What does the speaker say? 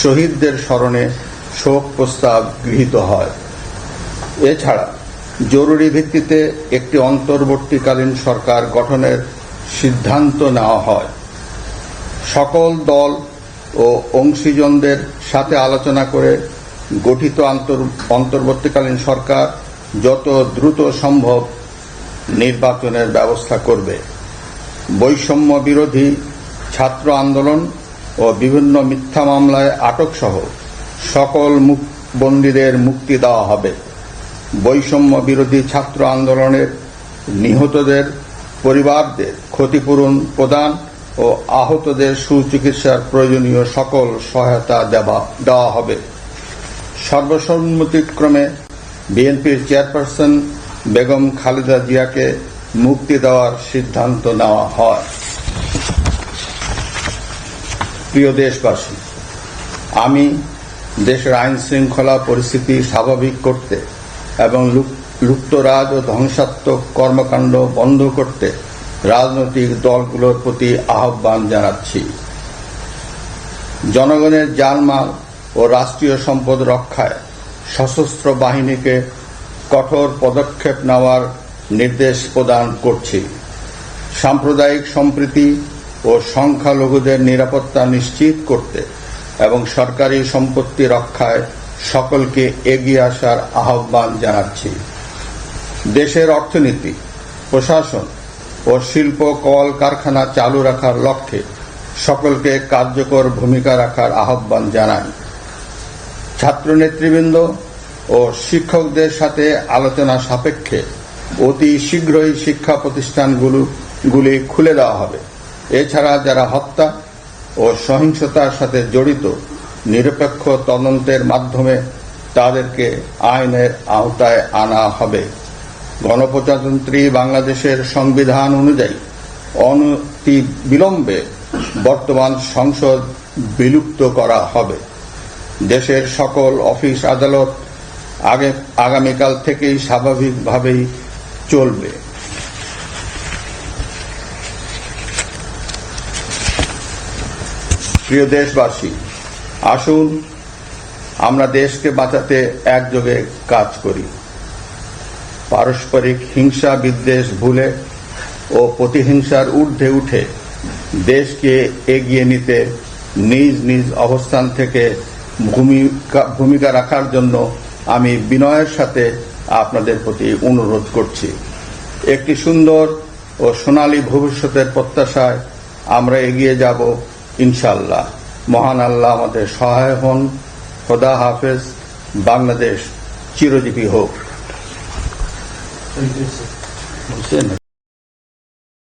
শহীদদের স্মরণে শোক প্রস্তাব গৃহীত হয়। এছাড়া জরুরি ভিত্তিতে একটি অন্তর্বর্তীকালীন সরকার গঠনের সিদ্ধান্ত নেওয়া হয়। সকল দল ও অংশীজনদের সাথে আলোচনা করে গঠিত অন্তর্বর্তীকালীন সরকার যত দ্রুত সম্ভব নির্বাচনের ব্যবস্থা করবে। বৈষম্য বিরোধী ছাত্র আন্দোলন ও বিভিন্ন মিথ্যা মামলায় আটক সহ সকল বন্দীদের মুক্তি দেওয়া হবে। বৈষম্য বিরোধী ছাত্র আন্দোলনের নিহতদের পরিবারদের ক্ষতিপূরণ প্রদান ও আহতদের সুচিকিৎসার প্রয়োজনীয় সকল সহায়তা দেওয়া হবে। সর্বসম্মতিক্রমে বিএনপির চেয়ারপারসন বেগম খালেদা জিয়াকে মুক্তি দেওয়ার সিদ্ধান্ত নেওয়া হয়। প্রিয় দেশবাসী, আমি দেশের আইন শৃঙ্খলা পরিস্থিতি স্বাভাবিক করতে এবং লুপ্তরাজ ও ধ্বংসাত্মক কর্মকাণ্ড বন্ধ করতে রাজনৈতিক দলগুলোর প্রতি আহ্বান জানাচ্ছি। জনগণের জানমাল ও রাষ্ট্রীয় সম্পদ রক্ষায় সশস্ত্র বাহিনীকে কঠোর পদক্ষেপ নেওয়ার নির্দেশ প্রদান করছি। সাম্প্রদায়িক সম্প্রীতি ও সংখ্যালঘুদের নিরাপত্তা নিশ্চিত করতে এবং সরকারি সম্পত্তি রক্ষায় সকলকে এগিয়ে আসার আহ্বান জানাচ্ছি। দেশের অর্থনীতি, প্রশাসন ও শিল্প কলকারখানা চালু রাখার লক্ষ্যে সকলকে কার্যকর ভূমিকা রাখার আহ্বান জানাই। ছাত্র নেতৃবৃন্দ ও শিক্ষকদের সাথে আলোচনা সাপেক্ষে অতি শীঘ্রই শিক্ষা প্রতিষ্ঠানগুলি খুলে দেওয়া হবে। এছাড়া যারা হত্যা ও সহিংসতার সাথে জড়িত নিরপেক্ষ তদন্তের মাধ্যমে তাদেরকে আইনের আওতায় আনা হবে। গণপ্রজাতন্ত্রী বাংলাদেশের সংবিধান অনুযায়ী অনতি বিলম্বে বর্তমান সংসদ বিলুপ্ত করা হবে। দেশের সকল অফিস আদালত আগামীকাল থেকেই স্বাভাবিকভাবেই চলবে। প্রিয় দেশবাসী, আসুন আমরা দেশকে বাঁচাতে একযোগে কাজ করি। পারস্পরিক হিংসা বিদ্বেষ ভুলে ও প্রতিহিংসার ঊর্ধ্বে উঠে দেশকে এগিয়ে নিতে নিজ নিজ অবস্থান থেকে ভূমিকা রাখার জন্য আমি বিনয়ের সাথে আপনাদের প্রতি অনুরোধ করছি। একটি সুন্দর ও সোনালী ভবিষ্যতের প্রত্যাশায় আমরা এগিয়ে যাব ইনশাআল্লাহ। মহান আল্লাহ আমাদের সহায় হন। খোদা হাফেজ। বাংলাদেশ চিরজীবী হোক।